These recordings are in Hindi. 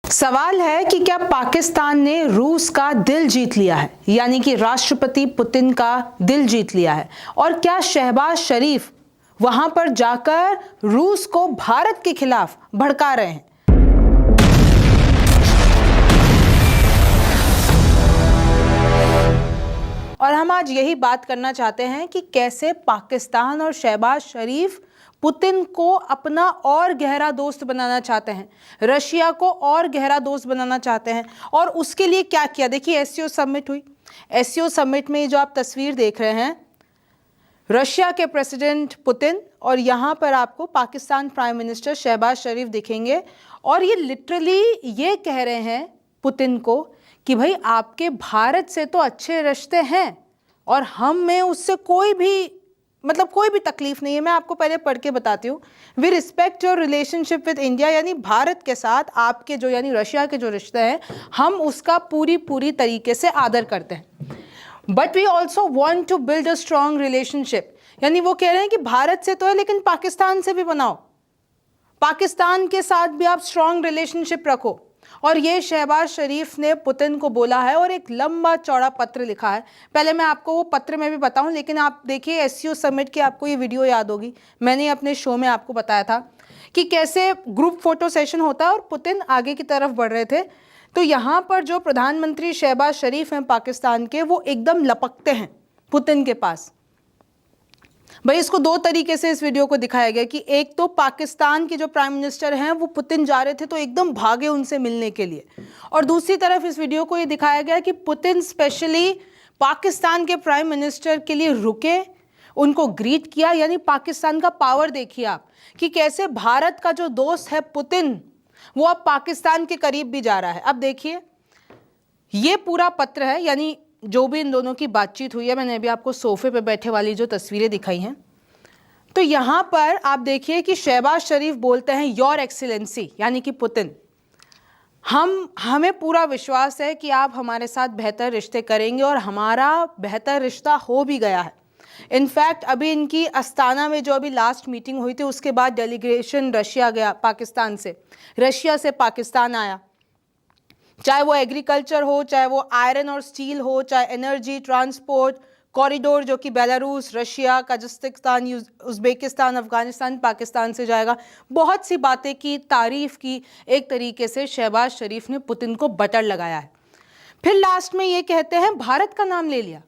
सवाल है कि क्या पाकिस्तान ने रूस का दिल जीत लिया है, यानी कि राष्ट्रपति पुतिन का दिल जीत लिया है, और क्या शहबाज शरीफ वहां पर जाकर रूस को भारत के खिलाफ भड़का रहे हैं। और हम आज यही बात करना चाहते हैं कि कैसे पाकिस्तान और शहबाज शरीफ पुतिन को अपना और गहरा दोस्त बनाना चाहते हैं, रशिया को और गहरा दोस्त बनाना चाहते हैं, और उसके लिए क्या किया। देखिए, एससीओ समिट हुई। एससीओ समिट में जो आप तस्वीर देख रहे हैं, रशिया के प्रेसिडेंट पुतिन और यहाँ पर आपको पाकिस्तान प्राइम मिनिस्टर शहबाज शरीफ दिखेंगे, और ये लिटरली ये कह रहे हैं पुतिन को कि भाई आपके भारत से तो अच्छे रिश्ते हैं और हम में उससे कोई भी तकलीफ नहीं है। मैं आपको पहले पढ़ के बताती हूँ। We respect your relationship with India, यानी भारत के साथ आपके जो यानी रशिया के जो रिश्ते हैं, हम उसका पूरी तरीके से आदर करते हैं। But we also want to build a strong relationship, यानी वो कह रहे हैं कि भारत से तो है लेकिन पाकिस्तान से भी बनाओ, पाकिस्तान के साथ भी आप स्ट्रॉन्ग रिलेशनशिप रखो। और ये शहबाज शरीफ ने पुतिन को बोला है और एक लंबा चौड़ा पत्र लिखा है। पहले मैं आपको वो पत्र में भी बताऊं, लेकिन आप देखिए एससीओ समिट की आपको ये वीडियो याद होगी, मैंने अपने शो में आपको बताया था कि कैसे ग्रुप फोटो सेशन होता है और पुतिन आगे की तरफ बढ़ रहे थे। तो यहाँ पर जो प्रधानमंत्री शहबाज शरीफ हैं पाकिस्तान के, वो एकदम लपकते हैं पुतिन के पास। भाई इसको दो तरीके से इस वीडियो को दिखाया गया कि एक तो पाकिस्तान के जो प्राइम मिनिस्टर हैं वो पुतिन जा रहे थे तो एकदम भागे उनसे मिलने के लिए, और दूसरी तरफ इस वीडियो को ये दिखाया गया कि पुतिन स्पेशली पाकिस्तान के प्राइम मिनिस्टर के लिए रुके, उनको ग्रीट किया। यानी पाकिस्तान का पावर देखिए आप कि कैसे भारत का जो दोस्त है पुतिन, वो अब पाकिस्तान के करीब भी जा रहा है। अब देखिए ये पूरा पत्र है, यानी जो भी इन दोनों की बातचीत हुई है। मैंने अभी आपको सोफे पे बैठे वाली जो तस्वीरें दिखाई हैं, तो यहाँ पर आप देखिए कि शहबाज शरीफ बोलते हैं योर एक्सीलेंसी, यानी कि पुतिन, हमें पूरा विश्वास है कि आप हमारे साथ बेहतर रिश्ते करेंगे, और हमारा बेहतर रिश्ता हो भी गया है। इनफैक्ट अभी इनकी अस्ताना में जो अभी लास्ट मीटिंग हुई थी, उसके बाद डेलीगेशन रशिया गया, पाकिस्तान से, रशिया से पाकिस्तान आया। चाहे वो एग्रीकल्चर हो, चाहे वो आयरन और स्टील हो, चाहे एनर्जी, ट्रांसपोर्ट, कॉरिडोर जो कि Belarus, Russia, Kazakhstan, Uzbekistan, Afghanistan, Pakistan से जाएगा। बहुत सी बातें की, तारीफ की। एक तरीके से शहबाज शरीफ ने पुतिन को बटर लगाया है। फिर लास्ट में ये कहते हैं भारत का नाम ले लिया।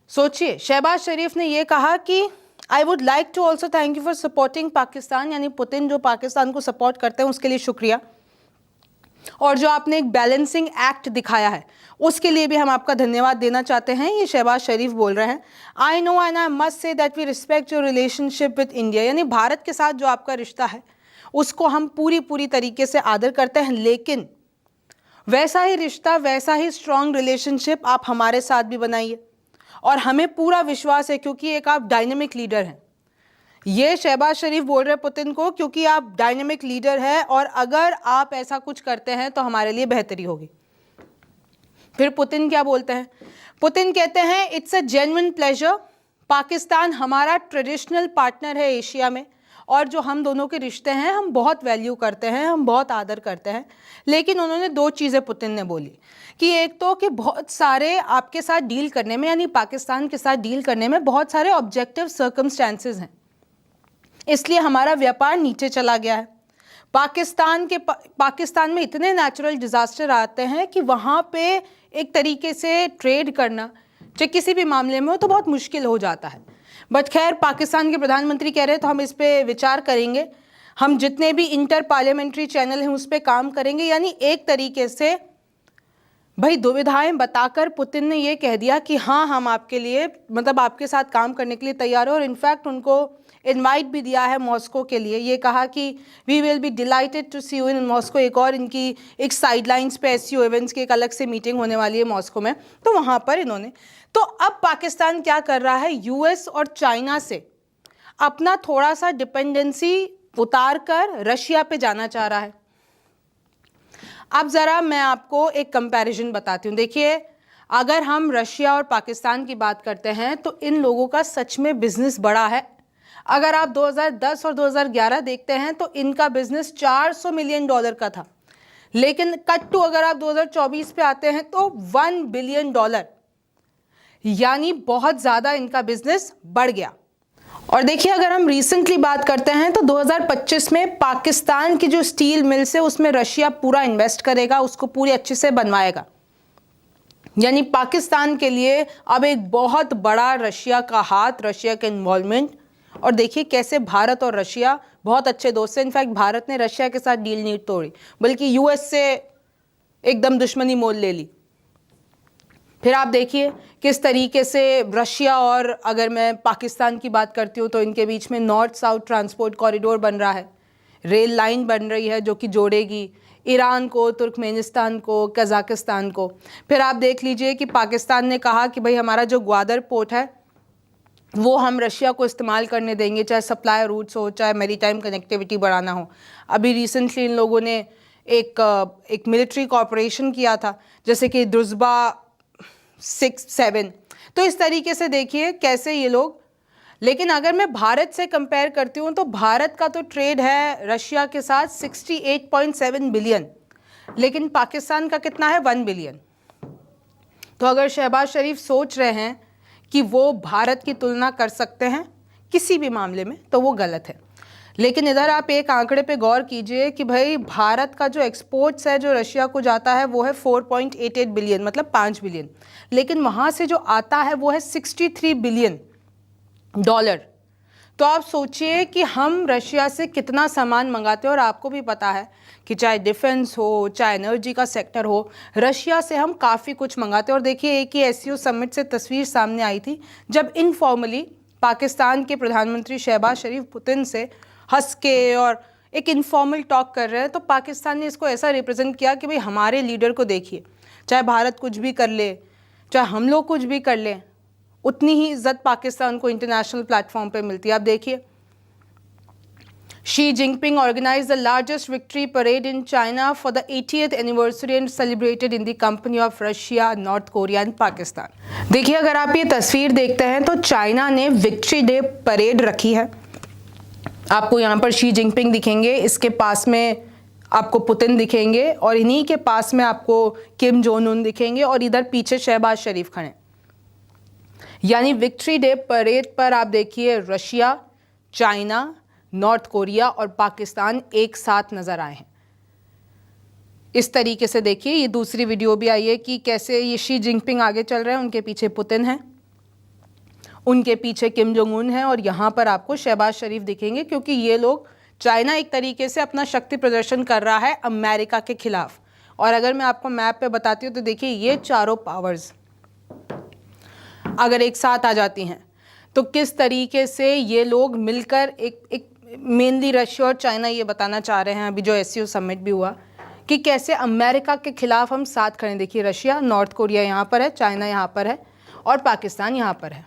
सोचिए, शहबाज शरीफ ने ये कहा कि I would like to also thank you for supporting Pakistan, यानी पुतिन जो पाकिस्तान को सपोर्ट करते हैं उसके लिए शुक्रिया, और जो आपने एक बैलेंसिंग एक्ट दिखाया है उसके लिए भी हम आपका धन्यवाद देना चाहते हैं। ये शहबाज शरीफ बोल रहे हैं। I know and I must say that we respect your relationship with India, यानी भारत के साथ जो आपका रिश्ता है उसको हम पूरी तरीके से आदर करते हैं, लेकिन वैसा ही रिश्ता, वैसा ही स्ट्रॉन्ग रिलेशनशिप आप हमारे साथ भी बनाइए। और हमें पूरा विश्वास है क्योंकि एक आप डायनेमिक लीडर हैं। ये शहबाज शरीफ बोल रहे हैं पुतिन को क्योंकि आप डायनेमिक लीडर हैं, और अगर आप ऐसा कुछ करते हैं तो हमारे लिए बेहतरी होगी। फिर पुतिन क्या बोलते हैं? पुतिन कहते हैं it's a genuine pleasure, Pakistan हमारा ट्रेडिशनल पार्टनर है एशिया में, और जो हम दोनों के रिश्ते हैं हम बहुत वैल्यू करते हैं, हम बहुत आदर करते हैं। लेकिन उन्होंने दो चीज़ें पुतिन ने बोली कि एक तो कि बहुत सारे आपके साथ डील करने में, यानी पाकिस्तान के साथ डील करने में बहुत सारे ऑब्जेक्टिव सर्कमस्टेंसेस हैं, इसलिए हमारा व्यापार नीचे चला गया है। पाकिस्तान में इतने नेचुरल डिजास्टर आते हैं कि वहाँ पे एक तरीके से ट्रेड करना, चाहे किसी भी मामले में हो, तो बहुत मुश्किल हो जाता है। बट खैर, पाकिस्तान के प्रधानमंत्री कह रहे हैं तो हम इस पे विचार करेंगे, हम जितने भी इंटर पार्लियामेंट्री चैनल हैं उस पर काम करेंगे। यानी एक तरीके से भाई दुविधाएं बताकर पुतिन ने ये कह दिया कि हाँ, हम आपके लिए आपके साथ काम करने के लिए तैयार हो, और इनफैक्ट उनको इनवाइट भी दिया है मॉस्को के लिए। ये कहा कि we will be delighted to see you in Moscow. एक और इनकी एक साइडलाइंस पे एससीओ इवेंट्स की एक अलग से मीटिंग होने वाली है मॉस्को में, तो वहाँ पर इन्होंने। तो अब पाकिस्तान क्या कर रहा है? यूएस और चाइना से अपना थोड़ा सा डिपेंडेंसी उतार कर रशिया पे जाना चाह रहा है। अब ज़रा मैं आपको एक कंपैरिजन बताती हूँ। देखिए, अगर हम रशिया और पाकिस्तान की बात करते हैं तो इन लोगों का सच में बिजनेस बड़ा है। अगर आप 2010 और 2011 देखते हैं तो इनका बिजनेस $400 मिलियन का था। लेकिन कट टू अगर आप 2024 पे आते हैं तो $1 बिलियन, यानी बहुत ज़्यादा इनका बिजनेस बढ़ गया। और देखिए अगर हम रिसेंटली बात करते हैं तो 2025 में पाकिस्तान की जो स्टील मिल्स है उसमें रशिया पूरा इन्वेस्ट करेगा, उसको पूरी अच्छे से बनवाएगा। यानी पाकिस्तान के लिए अब एक बहुत बड़ा रशिया का हाथ, रशिया का इन्वॉल्वमेंट। और देखिए कैसे भारत और रशिया बहुत अच्छे दोस्त हैं। इनफैक्ट भारत ने रशिया के साथ डील नहीं तोड़ी, बल्कि यूएस से एकदम दुश्मनी मोल ले ली। फिर आप देखिए किस तरीके से रशिया और अगर मैं पाकिस्तान की बात करती हूँ तो इनके बीच में नॉर्थ साउथ ट्रांसपोर्ट कॉरिडोर बन रहा है, रेल लाइन बन रही है जो कि जोड़ेगी ईरान को, तुर्कमेनिस्तान को, कजाकिस्तान को। फिर आप देख लीजिए कि पाकिस्तान ने कहा कि भाई हमारा जो ग्वादर पोर्ट है वो हम रशिया को इस्तेमाल करने देंगे, चाहे सप्लाई रूट्स हो, चाहे मैरीटाइम कनेक्टिविटी बढ़ाना हो। अभी रिसेंटली इन लोगों ने एक मिलिट्री कॉपरेशन किया था, जैसे कि दुर्ज़बा 6-7। तो इस तरीके से देखिए कैसे ये लोग। लेकिन अगर मैं भारत से कंपेयर करती हूँ तो भारत का तो ट्रेड है रशिया के साथ 68.7 बिलियन, लेकिन पाकिस्तान का कितना है 1 बिलियन। तो अगर शहबाज शरीफ सोच रहे हैं कि वो भारत की तुलना कर सकते हैं किसी भी मामले में, तो वो गलत है। लेकिन इधर आप एक आंकड़े पे गौर कीजिए कि भाई भारत का जो एक्सपोर्ट्स है जो रशिया को जाता है वो है 4.88 बिलियन, मतलब 5 बिलियन, लेकिन वहाँ से जो आता है वो है $63 बिलियन। तो आप सोचिए कि हम रशिया से कितना सामान मंगाते हैं। और आपको भी पता है कि चाहे डिफेंस हो, चाहे एनर्जी का सेक्टर हो, रशिया से हम काफ़ी कुछ मंगाते हैं। और देखिए एक ही एससीओ समिट से तस्वीर सामने आई थी जब इनफॉर्मली पाकिस्तान के प्रधानमंत्री शहबाज शरीफ पुतिन से हंस के और एक इनफॉर्मल टॉक कर रहे हैं। तो पाकिस्तान ने इसको ऐसा रिप्रेजेंट किया कि भाई हमारे लीडर को देखिए, चाहे भारत कुछ भी कर ले, चाहे हम लोग कुछ भी कर लें, उतनी ही इज्जत पाकिस्तान को इंटरनेशनल प्लेटफॉर्म पे मिलती है। आप देखिए Xi Jinping organised the largest victory parade in China for the 80th anniversary and celebrated in the company of Russia, North Korea and Pakistan. देखिए अगर आप ये तस्वीर देखते हैं तो चाइना ने विक्ट्री डे परेड रखी है। आपको यहाँ पर शी जिनपिंग दिखेंगे, इसके पास में आपको पुतिन दिखेंगे और इन्हीं के पास में आपको किम जोंग उन दिखेंगे और इधर पीछे शहबाज शरीफ खड़े। यानी विक्ट्री डे परेड पर आप देखिए रशिया, चाइना, नॉर्थ कोरिया और पाकिस्तान एक साथ नजर आए हैं। इस तरीके से देखिए ये दूसरी वीडियो भी आई है कि कैसे ये शी जिनपिंग आगे चल रहे हैं, उनके पीछे पुतिन है, उनके पीछे किम जोंग उन है और यहाँ पर आपको शहबाज शरीफ दिखेंगे, क्योंकि ये लोग, चाइना एक तरीके से अपना शक्ति प्रदर्शन कर रहा है अमेरिका के खिलाफ। और अगर मैं आपको मैप पे बताती हूँ तो देखिए ये चारों पावर्स अगर एक साथ आ जाती हैं तो किस तरीके से ये लोग मिलकर एक मेनली रशिया और चाइना ये बताना चाह रहे हैं, अभी जो एससीओ समिट भी हुआ, कि कैसे अमेरिका के खिलाफ हम साथ खड़े। देखिए रशिया, नॉर्थ कोरिया यहाँ पर है, चाइना यहाँ पर है और पाकिस्तान यहाँ पर है।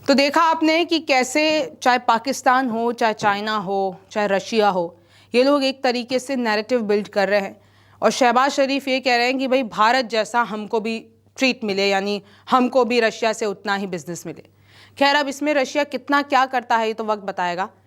तो देखा आपने कि कैसे चाहे पाकिस्तान हो, चाहे चाइना हो, चाहे रशिया हो, ये लोग एक तरीके से नैरेटिव बिल्ड कर रहे हैं। और शहबाज शरीफ ये कह रहे हैं कि भाई भारत जैसा हमको भी ट्रीट मिले, यानी हमको भी रशिया से उतना ही बिजनेस मिले। खैर अब इसमें रशिया कितना क्या करता है ये तो वक्त बताएगा।